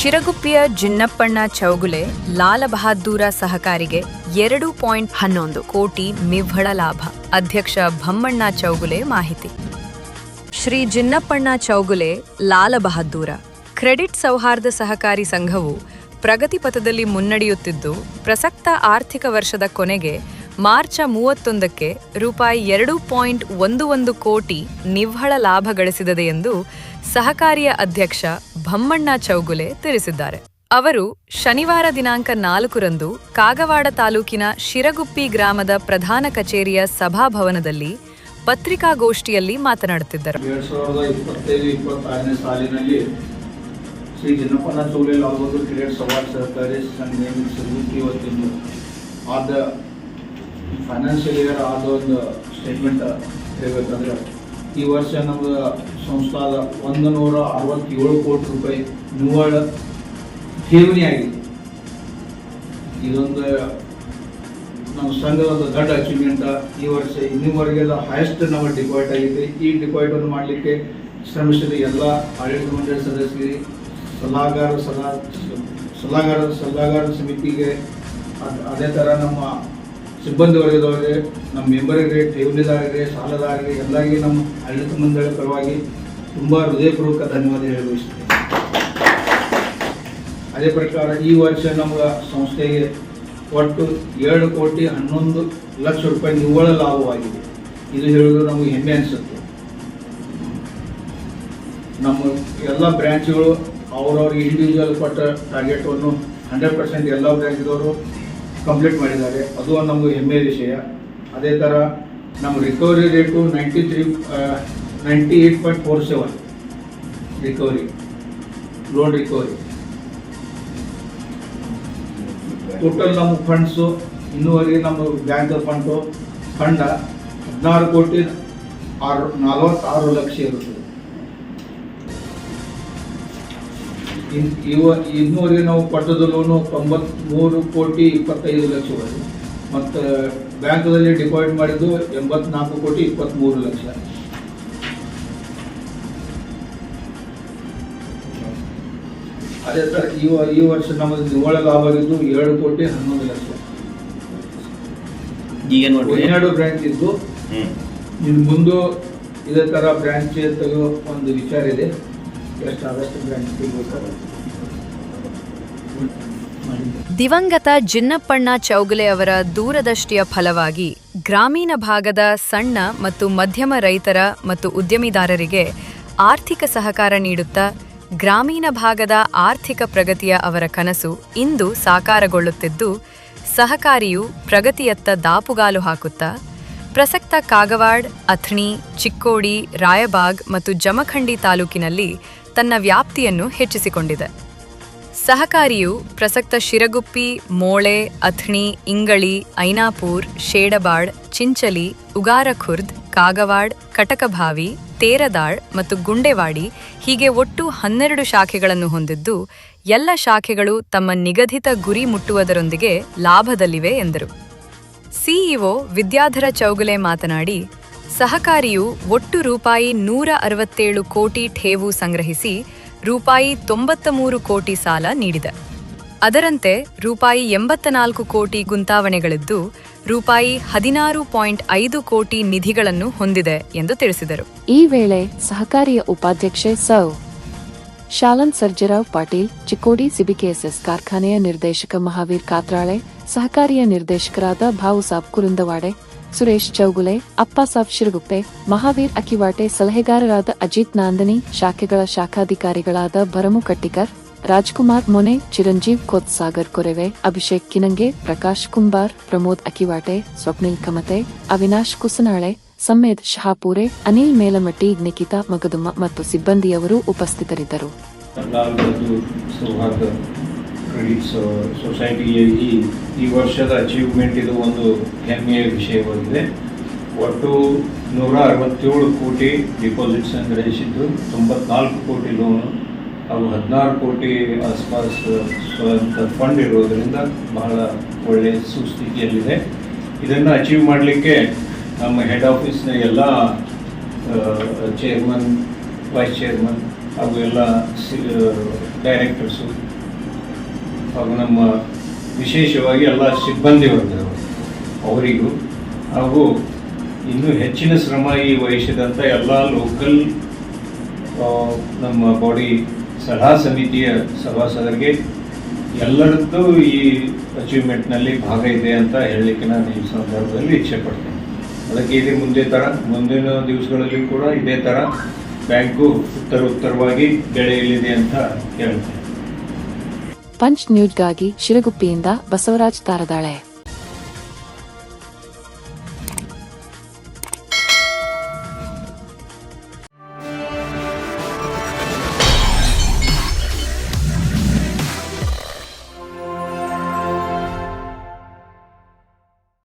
ಶಿರಗುಪ್ಪಿಯ ಜಿನ್ನಪ್ಪಣ್ಣ ಚೌಗುಲೆ ಲಾಲ ಬಹಾದ್ದೂರ ಸಹಕಾರಿಗೆ 2.11 ಕೋಟಿ ನಿವ್ವಳ ಲಾಭ. ಅಧ್ಯಕ್ಷ ಭಮ್ಮಣ್ಣ ಚೌಗುಲೆ ಮಾಹಿತಿ. ಶ್ರೀ ಜಿನ್ನಪ್ಪಣ್ಣ ಚೌಗುಲೆ ಲಾಲ ಬಹಾದ್ದೂರ ಕ್ರೆಡಿಟ್ ಸೌಹಾರ್ದ ಸಹಕಾರಿ ಸಂಘವು ಪ್ರಗತಿ ಪಥದಲ್ಲಿ ಮುನ್ನಡೆಯುತ್ತಿದ್ದು, ಪ್ರಸಕ್ತ ಆರ್ಥಿಕ ವರ್ಷದ ಕೊನೆಗೆ ಮಾರ್ಚ 31ಕ್ಕೆ ರೂಪಾಯಿ 2.11 ಕೋಟಿ ನಿವ್ವಳ ಲಾಭ ಗಳಿಸಿದೆ ಎಂದು ಸಹಕಾರಿಯ ಅಧ್ಯಕ್ಷ ಭಮ್ಮಣ್ಣ ಚೌಗುಲೆ ತಿಳಿಸಿದ್ದಾರೆ. ಅವರು ಶನಿವಾರ ದಿನಾಂಕ 4ರಂದು ಕಾಗವಾಡ ತಾಲೂಕಿನ ಶಿರಗುಪ್ಪಿ ಗ್ರಾಮದ ಪ್ರಧಾನ ಕಚೇರಿಯ ಸಭಾಭವನದಲ್ಲಿ ಪತ್ರಿಕಾಗೋಷ್ಠಿಯಲ್ಲಿ ಮಾತನಾಡುತ್ತಿದ್ದರು. 2025-26ನೇ ಸಾಲಿನಲ್ಲಿ ಶ್ರೀ ಜಿನ್ನಪ್ಪಣ್ಣ ಚೌಗುಲೆ ಲಾಲ ಬಹಾದ್ದೂರ ಕ್ರೆಡಿಟ್ ಸೌಹಾರ್ದ ಸಹಕಾರಿ ಸಂಘ ಇವತ್ತಿನ ಆದ ಫೈನಾನ್ಷಿಯಲ್ ಇಯರ್ ಆದ ಒಂದು ಸ್ಟೇಟ್ಮೆಂಟ್ ಹೇಳಬೇಕಂದ್ರೆ, ಈ ವರ್ಷ ನಮ್ಮದು ಸಂಸ್ಥಾದ 167 ಕೋಟಿ ರೂಪಾಯಿ ನಿವ್ವಳ ಠೇವಣಿ ಆಗಿದೆ. ಇದೊಂದು ನಮ್ಮ ಸಂಘದ ಒಂದು ದೊಡ್ಡ ಅಚೀವ್ಮೆಂಟ್. ಈ ವರ್ಷ ಇನ್ನೂವರೆಗೆ ಹೈಯೆಸ್ಟ್ ನಮ್ಮ ಡಿಪಾಯಿಟ್ ಆಗಿದೆ. ಈ ಡಿಪಾಯಿಟನ್ನು ಮಾಡಲಿಕ್ಕೆ ಶ್ರಮಿಸಿದ ಎಲ್ಲ ಆಡಳಿತ ಮಂಡಳಿ ಸದಸ್ಯರಿಗೆ, ಸಲಹಾಗಾರ ಸಮಿತಿಗೆ, ಅದೇ ಥರ ನಮ್ಮ ಸಿಬ್ಬಂದಿ ವರ್ಗದವರಿಗೆ, ನಮ್ಮ ಮೆಂಬರಿಗೆ, ಠೇವಣಿದಾರರಿಗೆ, ಸಾಲದಾರರಿಗೆ, ಎಲ್ಲರಿಗೆ ನಮ್ಮ ಆಡಳಿತ ಮಂಡಳಿ ಪರವಾಗಿ ತುಂಬ ಹೃದಯಪೂರ್ವಕ ಧನ್ಯವಾದ ಹೇಳಬಯಸುತ್ತೇನೆ. ಅದೇ ಪ್ರಕಾರ ಈ ವರ್ಷ ನಮ್ಮ ಸಂಸ್ಥೆಗೆ ಒಟ್ಟು 2,11,00,000 ರೂಪಾಯಿ ನಿವ್ವಳ ಲಾಭವಾಗಿದೆ. ಇದು ಹೇಳೋದು ನಮಗೆ ಹೆಮ್ಮೆ ಅನಿಸುತ್ತೆ. ನಮ್ಮ ಎಲ್ಲ ಬ್ರ್ಯಾಂಚ್ಗಳು ಅವರವ್ರಿಗೆ ಇಂಡಿವಿಜುವಲ್ ಕೊಟ್ಟ ಟಾರ್ಗೆಟನ್ನು 100% ಎಲ್ಲ ಬ್ರ್ಯಾಂಚ್ದವರು ಕಂಪ್ಲೀಟ್ ಮಾಡಿದ್ದಾರೆ. ಅದು ನಮಗೆ ಹೆಮ್ಮೆಯ ವಿಷಯ. ಅದೇ ಥರ ನಮ್ಮ recovery rate 98.47 recovery, loan recovery. Total ನಮ್ಮ ಫಂಡ್ಸು ಇನ್ನೂವರೆಗೆ ನಮ್ಮ ಬ್ಯಾಂಕ್ ಫಂಡ್ 16,46,00,000 ಇರುತ್ತದೆ. ಇನ್ನೂವರೆಗೆ ನಾವು ಕೊಟ್ಟದ ಲೋನು 93,25,00,000 ಮತ್ತು ಬ್ಯಾಂಕಲ್ಲಿ ಡಿಪಾಸಿಟ್ ಮಾಡಿದ್ದು 84,23,00,000. ಅದೇ ಥರ ಈ ವರ್ಷ ನಮ್ಮದು ನಿವ್ವಳ ಲಾಭ ಆಗಿದ್ದು 2,11,00,000. ಈಗ ನೋಡಿ 12 ಬ್ರಾಂಚ್ ಇದ್ದು ಇನ್ನು ಮುಂದೆ ಇದೇ ಥರ ಬ್ರಾಂಚ್ ತೆಗೆಯೋ ಒಂದು ವಿಚಾರ ಇದೆ. ಎಷ್ಟಾದಷ್ಟು ಬ್ರಾಂಚ್ ತೆಗೆಯಬೇಕು. ದಿವಂಗತ ಜಿನ್ನಪ್ಪಣ್ಣ ಚೌಗುಲೆ ಅವರ ದೂರದೃಷ್ಟಿಯ ಫಲವಾಗಿ ಗ್ರಾಮೀಣ ಭಾಗದ ಸಣ್ಣ ಮತ್ತು ಮಧ್ಯಮ ರೈತರ ಮತ್ತು ಉದ್ಯಮಿದಾರರಿಗೆ ಆರ್ಥಿಕ ಸಹಕಾರ ನೀಡುತ್ತಾ ಗ್ರಾಮೀಣ ಭಾಗದ ಆರ್ಥಿಕ ಪ್ರಗತಿಯ ಅವರ ಕನಸು ಇಂದು ಸಾಕಾರಗೊಳ್ಳುತ್ತಿದ್ದು, ಸಹಕಾರಿಯು ಪ್ರಗತಿಯತ್ತ ದಾಪುಗಾಲು ಹಾಕುತ್ತಾ ಪ್ರಸಕ್ತ ಕಾಗವಾಡ್, ಅಥಣಿ, ಚಿಕ್ಕೋಡಿ, ರಾಯಬಾಗ್ ಮತ್ತು ಜಮಖಂಡಿ ತಾಲೂಕಿನಲ್ಲಿ ತನ್ನ ವ್ಯಾಪ್ತಿಯನ್ನು ಹೆಚ್ಚಿಸಿಕೊಂಡಿದೆ. ಸಹಕಾರಿಯು ಪ್ರಸಕ್ತ ಶಿರಗುಪ್ಪಿ, ಮೋಳೆ, ಅಥಣಿ, ಇಂಗಳ, ಐನಾಪುರ್, ಶೇಡಬಾಳ್, ಚಿಂಚಲಿ, ಉಗಾರಖುರ್ದ್, ಕಾಗವಾಡ್, ಕಟಕಭಾವಿ, ತೇರದಾಳ್ ಮತ್ತು ಗುಂಡೆವಾಡಿ ಹೀಗೆ ಒಟ್ಟು 12 ಶಾಖೆಗಳನ್ನು ಹೊಂದಿದ್ದು, ಎಲ್ಲ ಶಾಖೆಗಳು ತಮ್ಮ ನಿಗದಿತ ಗುರಿ ಮುಟ್ಟುವುದರೊಂದಿಗೆ ಲಾಭದಲ್ಲಿವೆ ಎಂದರು. ಸಿಇಒ ವಿದ್ಯಾಧರ ಚೌಗುಲೆ ಮಾತನಾಡಿ, ಸಹಕಾರಿಯು ಒಟ್ಟು ರೂಪಾಯಿ 167 ಕೋಟಿ ಠೇವು ಸಂಗ್ರಹಿಸಿ ರೂಪಾಯಿ 93 ಕೋಟಿ ಸಾಲ ನೀಡಿದೆ. ಅದರಂತೆ ರೂಪಾಯಿ 84 ಕೋಟಿ ಗುಂತಾವಣೆಗಳಿದ್ದು, ರೂಪಾಯಿ 16.5 ಕೋಟಿ ನಿಧಿಗಳನ್ನು ಹೊಂದಿದೆ ಎಂದು ತಿಳಿಸಿದರು. ಈ ವೇಳೆ ಸಹಕಾರಿಯ ಉಪಾಧ್ಯಕ್ಷೆ ಸೌ ಶಾಲನ್ ಸರ್ಜರಾವ್ ಪಾಟೀಲ್, ಚಿಕ್ಕೋಡಿ ಸಿಬಿಕೆಎಸ್ಎಸ್ ಕಾರ್ಖಾನೆಯ ನಿರ್ದೇಶಕ ಮಹಾವೀರ್ ಕಾತ್ರಾಳೆ, ಸಹಕಾರಿಯ ನಿರ್ದೇಶಕರಾದ ಭಾವುಸಾಬ್ ಕುರುಂದವಾಡೆ, ಸುರೇಶ್ ಚೌಗುಲೆ, ಅಪ್ಪಾಸಾಬ್ ಶಿರಗುಪ್ಪೆ, ಮಹಾವೀರ್ ಅಕಿವಾಟೆ, ಸಲಹೆಗಾರರಾದ ಅಜಿತ್ ನಾಂದನಿ, ಶಾಖೆಗಳ ಶಾಖಾಧಿಕಾರಿಗಳಾದ ಭರಮು ಕಟ್ಟಿಕರ್, ರಾಜ್ಕುಮಾರ್ ಮೊನೆ, ಚಿರಂಜೀವ್ ಖೋತ್ಸಾಗರ್ ಕೊರೆವೆ, ಅಭಿಷೇಕ್ ಕಿನಂಗೆ, ಪ್ರಕಾಶ್ ಕುಂಬಾರ್, ಪ್ರಮೋದ್ ಅಕಿವಾಟೆ, ಸ್ವಪ್ನಿಲ್ ಕಮತೆ, ಅವಿನಾಶ್ ಕುಸನಾಳೆ, ಸಮ್ಮೇದ್ ಶಹಾಪೂರೆ, ಅನಿಲ್ ಮೇಲಮಟ್ಟಿ, ನಿಖಿತಾ ಮಗದುಮ್ಮ ಮತ್ತು ಸಿಬ್ಬಂದಿಯವರು ಉಪಸ್ಥಿತರಿದ್ದರು. ಕ್ರೆಡಿಟ್ ಸೊಸೈಟಿಯ ಈ ವರ್ಷದ ಅಚೀವ್ಮೆಂಟ್ ಇದು ಒಂದು ಹೆಮ್ಮೆಯ ವಿಷಯವಾಗಿದೆ. ಒಟ್ಟು 167 ಕೋಟಿ ಡಿಪಾಸಿಟ್ ಸಂಗ್ರಹಿಸಿದ್ದು, 94 ಕೋಟಿ ಲೋನು ಹಾಗೂ 16 ಕೋಟಿ ಆಸ್ಪಾಸ್ ಸ್ವಂತ ಫಂಡ್ ಇರೋದರಿಂದ ಬಹಳ ಒಳ್ಳೆಯ ಸುಸ್ಥಿತಿಯಲ್ಲಿದೆ. ಇದನ್ನು ಅಚೀವ್ ಮಾಡಲಿಕ್ಕೆ ನಮ್ಮ ಹೆಡ್ ಆಫೀಸ್ನ ಎಲ್ಲ ಚೇರ್ಮನ್, ವೈಸ್ ಚೇರ್ಮನ್ ಹಾಗೂ ಎಲ್ಲ ಡೈರೆಕ್ಟರ್ಸು ಹಾಗೂ ನಮ್ಮ ವಿಶೇಷವಾಗಿ ಎಲ್ಲ ಸಿಬ್ಬಂದಿ ವರ್ಗದವರು ಅವರಿಗೂ ಹಾಗೂ ಇನ್ನೂ ಹೆಚ್ಚಿನ ಶ್ರಮ ಈ ವಹಿಸಿದಂಥ ಎಲ್ಲ ಲೋಕಲ್ ನಮ್ಮ ಬಾಡಿ ಸಲಹಾ ಸಮಿತಿಯ ಸಭಾಸದರಿಗೆ ಎಲ್ಲರದ್ದು ಈ ಅಚೀವ್ಮೆಂಟ್ನಲ್ಲಿ ಭಾಗ ಇದೆ ಅಂತ ಹೇಳಲಿಕ್ಕೆ ನಾನು ಈ ಸಂದರ್ಭದಲ್ಲಿ ಇಚ್ಛೆ ಪಡ್ತೇನೆ. ಅದಕ್ಕೆ ಇದೇ ಮುಂದಿನ ದಿವಸಗಳಲ್ಲಿ ಕೂಡ ಇದೇ ಥರ ಬ್ಯಾಂಕು ಉತ್ತರವಾಗಿ ಬೆಳೆಯಲಿದೆ ಅಂತ ಹೇಳ್ತೇನೆ. ಪಂಚ್ ನ್ಯೂಸ್ಗಾಗಿ ಶಿರಗುಪ್ಪಿಯಿಂದ ಬಸವರಾಜ್ ತಾರದಾಳೆ.